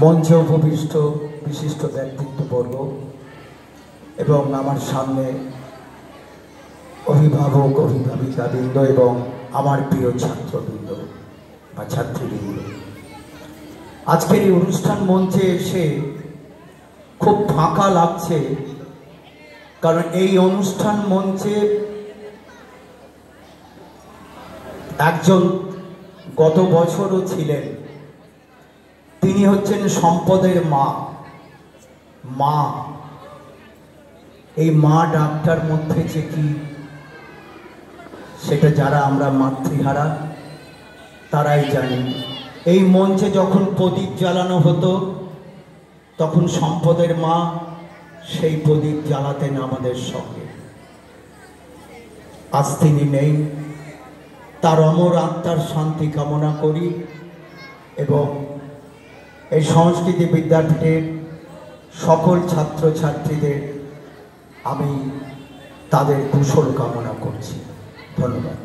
মঞ্চে উপবিষ্ট বিশিষ্ট ব্যক্তিত্ববর্গ এবং আমার সামনে অভিভাবক অভিভাবিকাবৃন্দ এবং আমার প্রিয় ছাত্রবৃন্দ বা ছাত্রীবৃন্দ, আজকের এই অনুষ্ঠান মঞ্চে এসে খুব ফাঁকা লাগছে, কারণ এই অনুষ্ঠান মঞ্চে একজন গত বছরও ছিলেন। তিনি হচ্ছেন সম্পদের মা। এই মা ডাক্তার মধ্যে যে কি, সেটা যারা আমরা মাতৃহারা তারাই জানি। এই মঞ্চে যখন প্রদীপ জ্বালানো হতো তখন সম্পদের মা সেই প্রদীপ জ্বালাতেন আমাদের সঙ্গে। আজ তিনি নেই, তার অমর আত্মার শান্তি কামনা করি এবং এই সংস্কৃতি বিদ্যাপীঠের সকল ছাত্রছাত্রীদের আমি তাদের কুশল কামনা করছি। ধন্যবাদ।